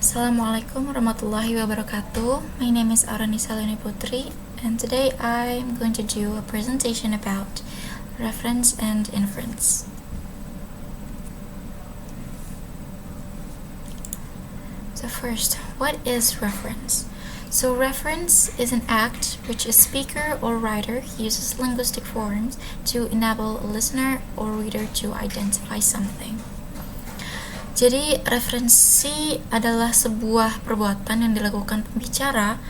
Assalamualaikum warahmatullahi wabarakatuh. My name is Aranisa Leni Putri, and today I'm going to do a presentation about reference and inference. So first, what is reference? So reference is an act which a speaker or writer uses linguistic forms to enable a listener or reader to identify something. Jadi referensi adalah sebuah perbuatan yang dilakukan pembicara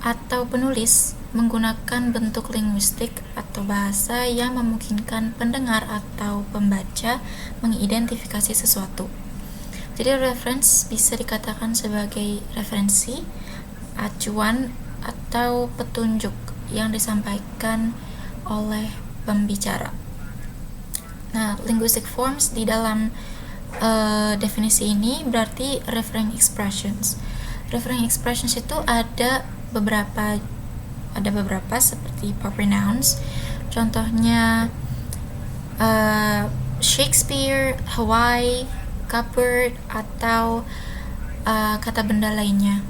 atau penulis menggunakan bentuk linguistik atau bahasa yang memungkinkan pendengar atau pembaca mengidentifikasi sesuatu. Jadi reference bisa dikatakan sebagai referensi, acuan, atau petunjuk yang disampaikan oleh pembicara. Nah, linguistic forms di dalam definisi ini berarti referring expressions. Referring expressions itu ada beberapa seperti proper nouns. Contohnya Shakespeare, Hawaii, cupboard, atau kata benda lainnya.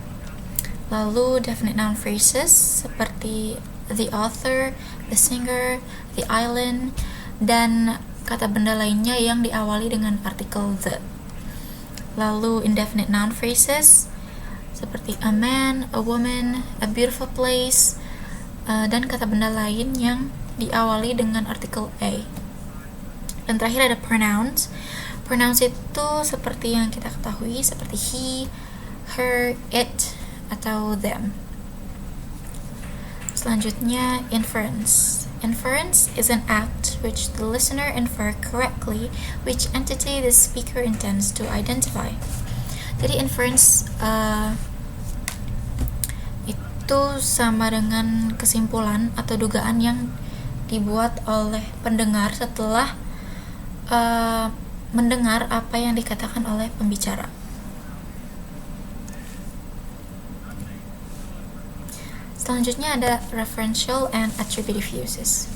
Lalu definite noun phrases seperti the author, the singer, the island, dan kata benda lainnya yang diawali dengan artikel the. Lalu indefinite noun phrases seperti a man, a woman, a beautiful place, dan kata benda lain yang diawali dengan artikel a. Dan terakhir ada pronouns. Pronouns itu seperti yang kita ketahui seperti he, her, it, atau them. Selanjutnya inference. Inference is an act which the listener infer correctly which entity the speaker intends to identify. Jadi inference itu sama dengan kesimpulan atau dugaan yang dibuat oleh pendengar setelah mendengar apa yang dikatakan oleh pembicara. Selanjutnya ada referential and attributive uses.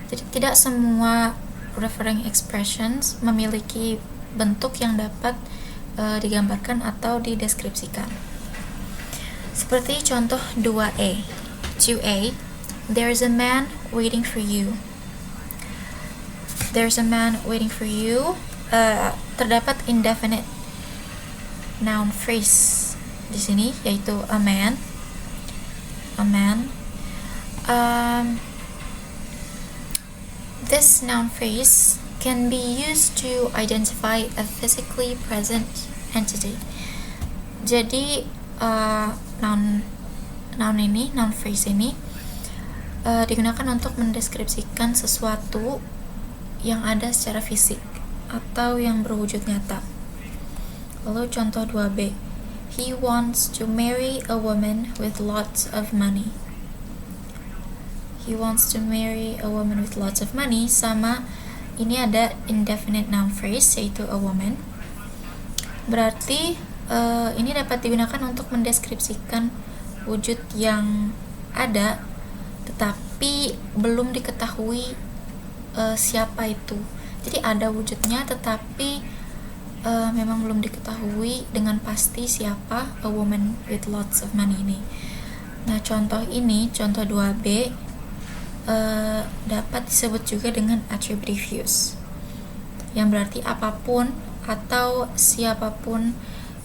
Jadi tidak semua referring expressions memiliki bentuk yang dapat digambarkan atau dideskripsikan. Seperti contoh 2A. 2A, there's a man waiting for you. There's a man waiting for you. Terdapat indefinite noun phrase di sini, yaitu a man. This noun phrase can be used to identify a physically present entity. Jadi noun phrase ini digunakan untuk mendeskripsikan sesuatu yang ada secara fisik atau yang berwujud nyata. Lalu contoh 2B, he wants to marry a woman with lots of money. He wants to marry a woman with lots of money. Sama, ini ada indefinite noun phrase yaitu a woman. Berarti ini dapat digunakan untuk mendeskripsikan wujud yang ada tetapi belum diketahui siapa itu. Jadi ada wujudnya tetapi memang belum diketahui dengan pasti siapa a woman with lots of money ini. Nah, contoh 2B dapat disebut juga dengan attributive use, yang berarti apapun atau siapapun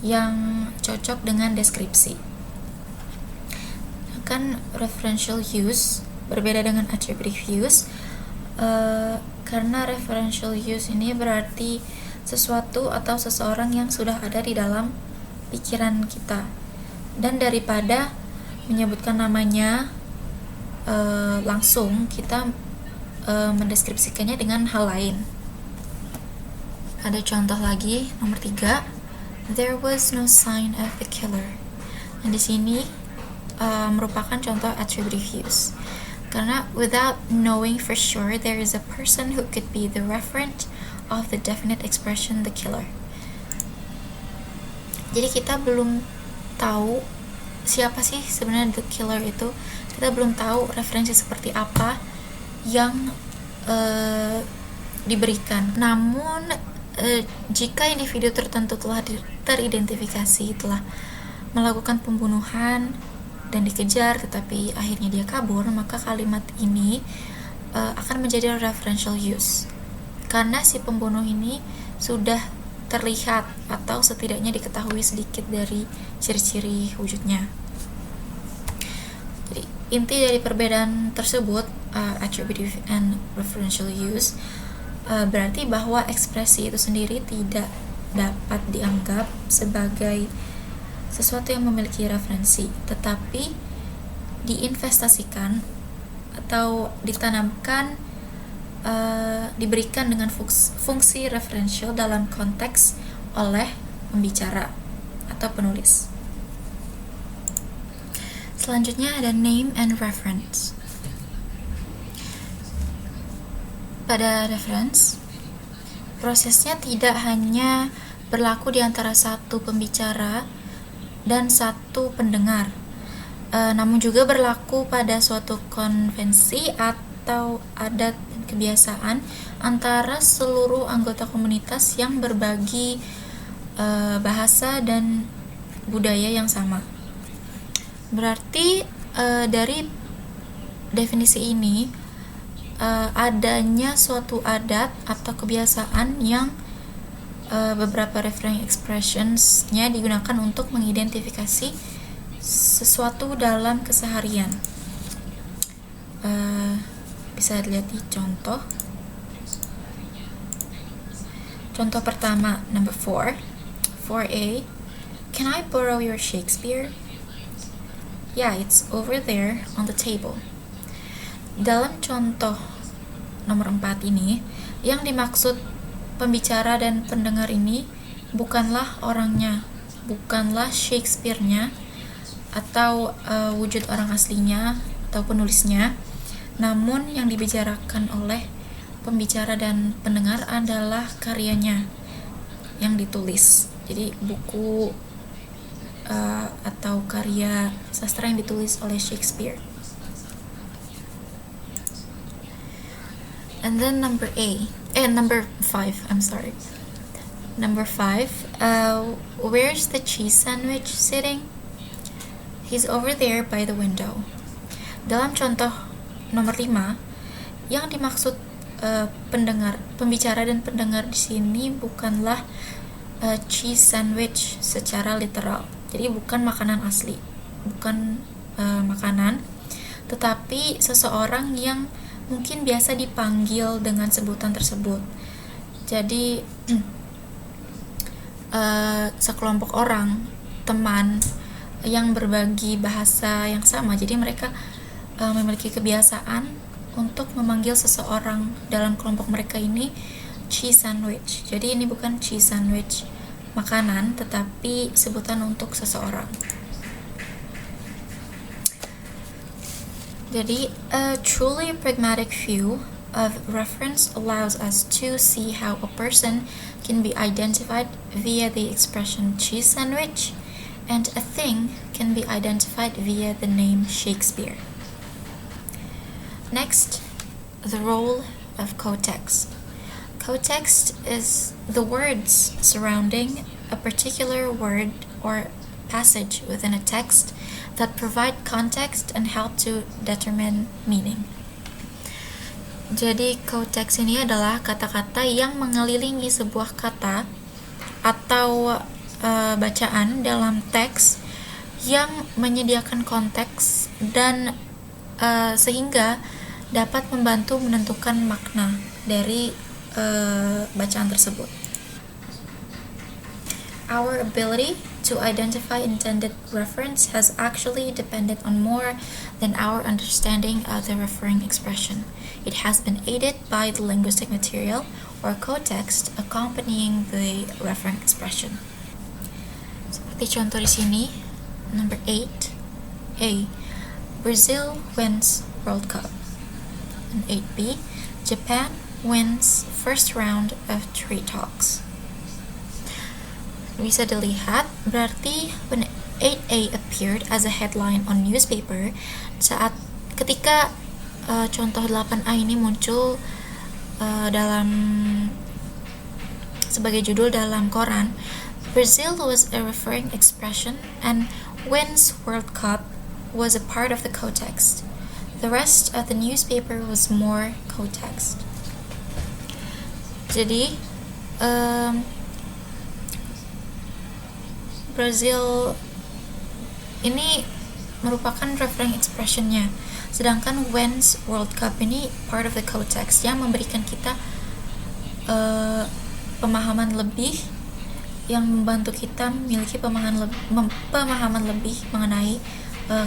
yang cocok dengan deskripsi. Kan referential use berbeda dengan attributive use karena referential use ini berarti sesuatu atau seseorang yang sudah ada di dalam pikiran kita, dan daripada menyebutkan namanya langsung, kita mendeskripsikannya dengan hal lain. Ada contoh lagi, nomor 3, there was no sign of the killer. Nah, di sini merupakan contoh attributive use, karena without knowing for sure there is a person who could be the referent of the definite expression the killer. Jadi kita belum tahu siapa sih sebenarnya the killer itu. Kita belum tahu referensi seperti apa yang diberikan. Namun Jika individu tertentu telah teridentifikasi telah melakukan pembunuhan dan dikejar tetapi akhirnya dia kabur, maka kalimat ini akan menjadi referential use karena si pembunuh ini sudah terlihat atau setidaknya diketahui sedikit dari ciri-ciri wujudnya. Jadi inti dari perbedaan tersebut, attributive and referential use, berarti bahwa ekspresi itu sendiri tidak dapat dianggap sebagai sesuatu yang memiliki referensi, tetapi diinvestasikan atau ditanamkan, diberikan dengan fungsi referensial dalam konteks oleh pembicara atau penulis. Selanjutnya ada name and reference. Pada reference, prosesnya tidak hanya berlaku di antara satu pembicara dan satu pendengar, namun juga berlaku pada suatu konvensi atau adat dan kebiasaan antara seluruh anggota komunitas yang berbagi bahasa dan budaya yang sama. Berarti dari definisi ini, adanya suatu adat atau kebiasaan yang beberapa referring expressions-nya digunakan untuk mengidentifikasi sesuatu dalam keseharian. Bisa dilihat di contoh. Contoh pertama, number 4. 4A. Can I borrow your Shakespeare? Yeah, it's over there on the table. Dalam contoh nomor 4 ini, yang dimaksud pembicara dan pendengar ini bukanlah orangnya, bukanlah Shakespeare-nya atau wujud orang aslinya atau penulisnya, namun yang dibicarakan oleh pembicara dan pendengar adalah karyanya yang ditulis. Jadi buku atau karya sastra yang ditulis oleh Shakespeare. And then number 5, I'm sorry. Number 5, where's the cheese sandwich sitting? He's over there by the window. Dalam contoh nomor 5, yang dimaksud pembicara dan pendengar di sini bukanlah cheese sandwich secara literal. Jadi bukan makanan asli, bukan makanan, tetapi seseorang yang mungkin biasa dipanggil dengan sebutan tersebut. Jadi sekelompok orang, teman yang berbagi bahasa yang sama. Jadi mereka memiliki kebiasaan untuk memanggil seseorang dalam kelompok mereka ini cheese sandwich. Jadi ini bukan cheese sandwich makanan, tetapi sebutan untuk seseorang. Jadi, a truly pragmatic view of reference allows us to see how a person can be identified via the expression cheese sandwich, and a thing can be identified via the name Shakespeare. Next, the role of cotext. Cotext is the words surrounding a particular word or passage within a text that provide context and help to determine meaning. Jadi cotext ini adalah kata-kata yang mengelilingi sebuah kata atau bacaan dalam teks yang menyediakan konteks dan sehingga dapat membantu menentukan makna dari bacaan tersebut. Our ability to identify intended reference has actually depended on more than our understanding of the referring expression. It has been aided by the linguistic material or context accompanying the referring expression. Seperti contoh di sini, number 8, A. Brazil wins World Cup. And 8B, Japan wins first round of trade talks. Bisa dilihat, berarti when 8A appeared as a headline on newspaper, ketika contoh 8A ini muncul dalam sebagai judul dalam koran, Brazil was a referring expression and wins World Cup was a part of the context. The rest of the newspaper was more context. Jadi Brazil ini merupakan referring expressionnya, sedangkan wins World Cup ini part of the context yang memberikan kita pemahaman lebih, yang membantu kita memiliki pemahaman lebih mengenai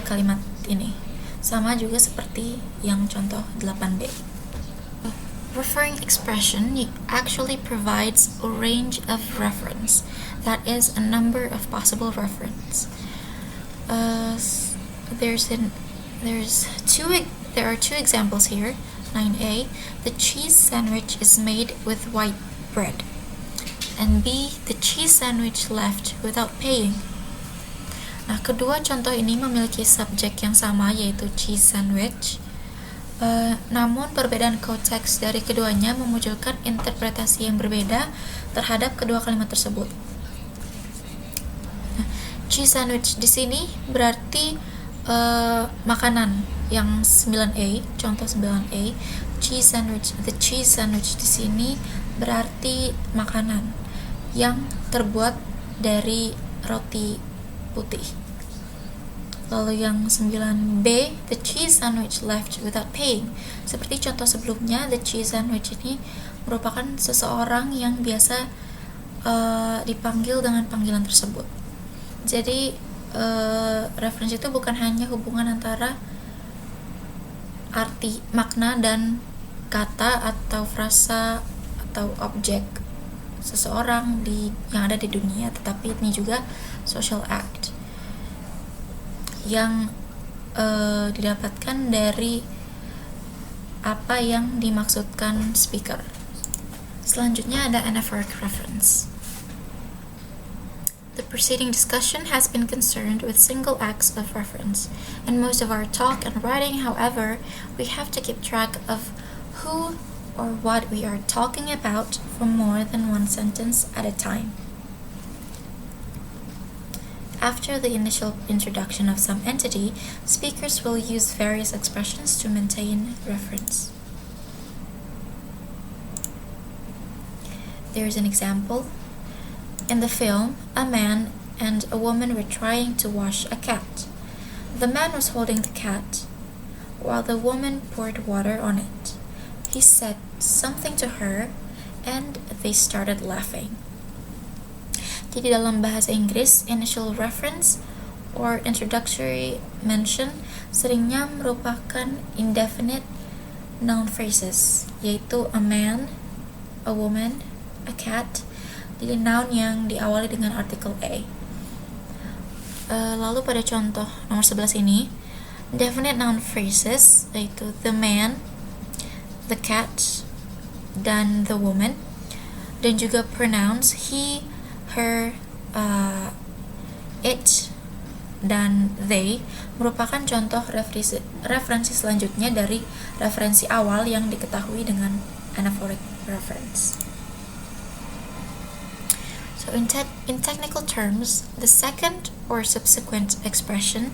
kalimat ini. Sama juga seperti yang contoh 8b. Referring expression actually provides a range of reference, that is, a number of possible reference. There are two examples here. 9a, the cheese sandwich is made with white bread, and b, the cheese sandwich left without paying. Nah, kedua contoh ini memiliki subjek yang sama, yaitu cheese sandwich. Namun perbedaan konteks dari keduanya memunculkan interpretasi yang berbeda terhadap kedua kalimat tersebut. Cheese sandwich di sini berarti makanan, yang 9a, contoh 9a, cheese sandwich. The cheese sandwich di sini berarti makanan yang terbuat dari roti putih. Lalu yang 9b, the cheese sandwich left without paying. Seperti contoh sebelumnya, the cheese sandwich ini merupakan seseorang yang biasa dipanggil dengan panggilan tersebut. Jadi referensi itu bukan hanya hubungan antara arti, makna, dan kata atau frasa atau objek seseorang yang ada di dunia, tetapi ini juga social act yang didapatkan dari apa yang dimaksudkan speaker. Selanjutnya ada anaphoric reference. The preceding discussion has been concerned with single acts of reference. In most of our talk and writing, however, we have to keep track of who or what we are talking about for more than one sentence at a time. After the initial introduction of some entity, speakers will use various expressions to maintain reference. There is an example. In the film, a man and a woman were trying to wash a cat. The man was holding the cat, while the woman poured water on it. He said something to her, and they started laughing. Jadi dalam bahasa Inggris, initial reference or introductory mention seringnya merupakan indefinite noun phrases, yaitu a man, a woman, a cat. Jadi noun yang diawali dengan artikel a. Lalu pada contoh nomor 11 ini, definite noun phrases yaitu the man, the cat, dan the woman, dan juga pronouns he, her, it, dan they merupakan contoh referensi selanjutnya dari referensi awal yang diketahui dengan anaphoric reference. So in technical terms, the second or subsequent expression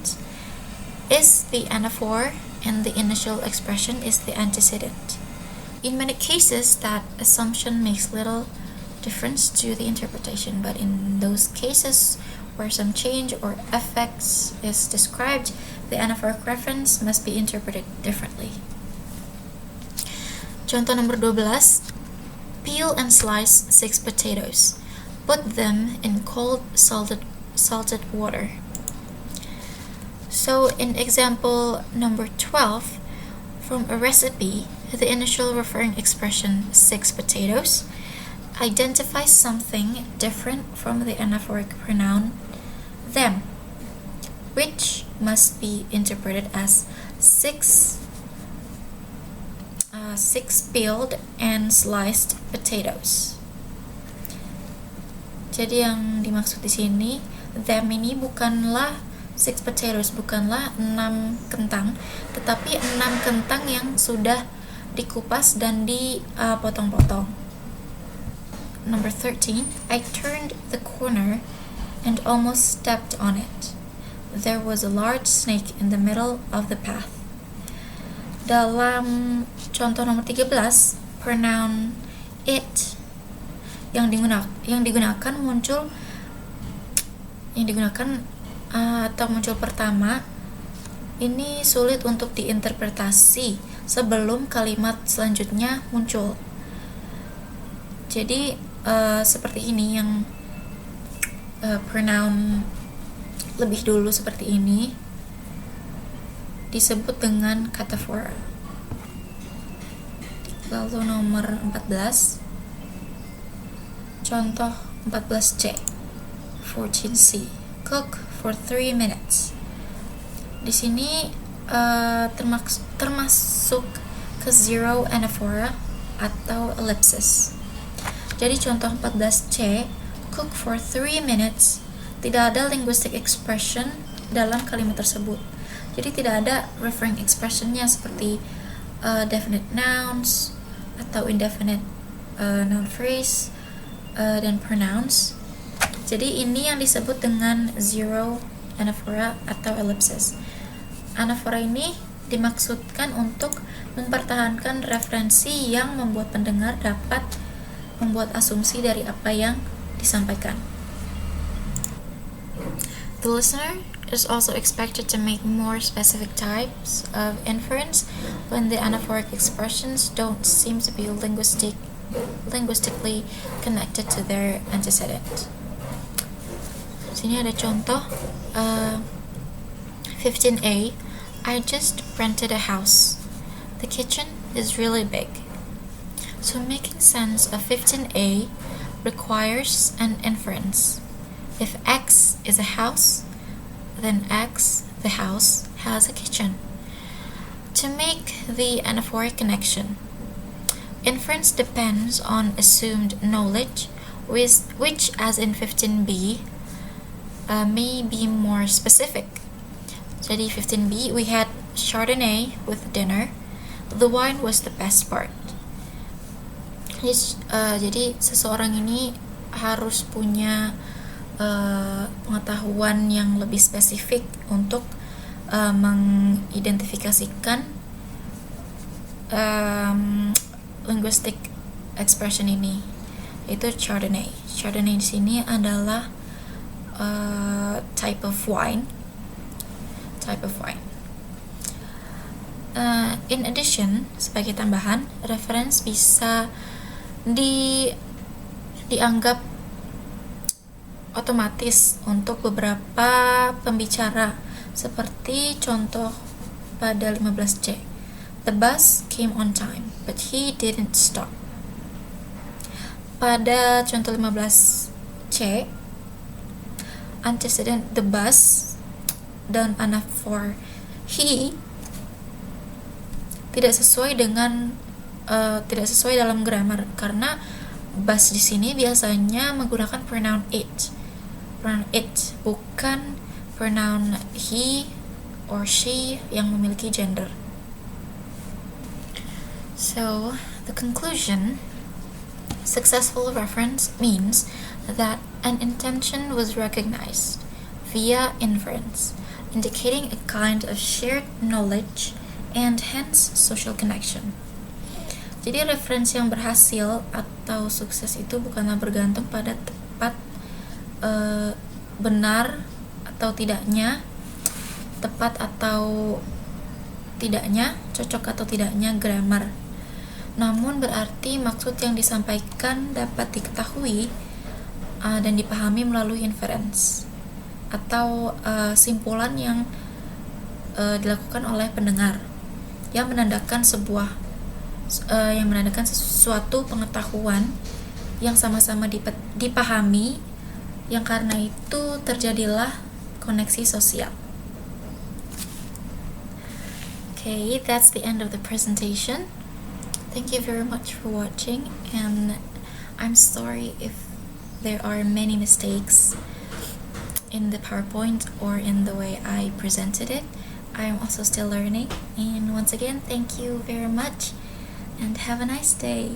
is the anaphor and the initial expression is the antecedent. In many cases, that assumption makes little difference to the interpretation, but in those cases where some change or effects is described, the anaphoric reference must be interpreted differently. Contoh nomor 12, peel and slice 6 potatoes. Put them in cold salted water. So in example number 12, from a recipe, the initial referring expression 6 potatoes identifies something different from the anaphoric pronoun them, which must be interpreted as six peeled and sliced potatoes. Jadi yang dimaksud di sini, them ini bukanlah 6 potatoes, bukanlah 6 kentang, tetapi 6 kentang yang sudah dikupas dan dipotong-potong. number 13, I turned the corner and almost stepped on it. There was a large snake in the middle of the path. Dalam contoh nomor 13, pronoun it yang digunakan atau muncul pertama ini sulit untuk diinterpretasi sebelum kalimat selanjutnya muncul. Jadi seperti ini yang pronoun lebih dulu seperti ini disebut dengan kata for. Lalu nomor 14, contoh 14C, 14C, cook for 3 minutes. Di sini termasuk ke zero anaphora atau ellipsis. Jadi contoh 14C, cook for 3 minutes, tidak ada linguistic expression dalam kalimat tersebut. Jadi tidak ada referring expressionnya seperti definite nouns atau indefinite noun phrase dan pronouns. Jadi ini yang disebut dengan zero anaphora atau ellipsis. Anaphora ini dimaksudkan untuk mempertahankan referensi yang membuat pendengar dapat membuat asumsi dari apa yang disampaikan. The listener is also expected to make more specific types of inference when the anaphoric expressions don't seem to be linguistically connected to their antecedent. Sini ada contoh 15A. I just rented a house. The kitchen is really big. So making sense of 15A requires an inference. If X is a house, then X, the house, has a kitchen. To make the anaphoric connection, inference depends on assumed knowledge, which as in 15B, may be more specific. Jadi 15B, we had Chardonnay with dinner. The wine was the best part. Jadi seseorang ini harus punya pengetahuan yang lebih spesifik untuk mengidentifikasikan linguistic expression ini, yaitu Chardonnay. Chardonnay di sini adalah type of wine. In addition, sebagai tambahan, reference bisa dianggap otomatis untuk beberapa pembicara, seperti contoh pada 15C. The bus came on time, but he didn't stop. Pada contoh 15C, antecedent the bus dan anaphor he tidak sesuai dalam grammar, karena bus di sini biasanya menggunakan pronoun it, bukan pronoun he or she yang memiliki gender. So, the conclusion: successful reference means that an intention was recognized via inference, indicating a kind of shared knowledge and hence social connection. Jadi referensi yang berhasil atau sukses itu bukanlah bergantung pada tepat benar atau tidaknya, tepat atau tidaknya, cocok atau tidaknya grammar. Namun berarti maksud yang disampaikan dapat diketahui dan dipahami melalui inference atau simpulan yang dilakukan oleh pendengar yang menandakan sesuatu pengetahuan yang sama-sama dipahami, yang karena itu terjadilah koneksi sosial. Okay, that's the end of the presentation. Thank you very much for watching, and I'm sorry if there are many mistakes in the PowerPoint or in the way I presented it. I am also still learning, and once again, thank you very much and have a nice day.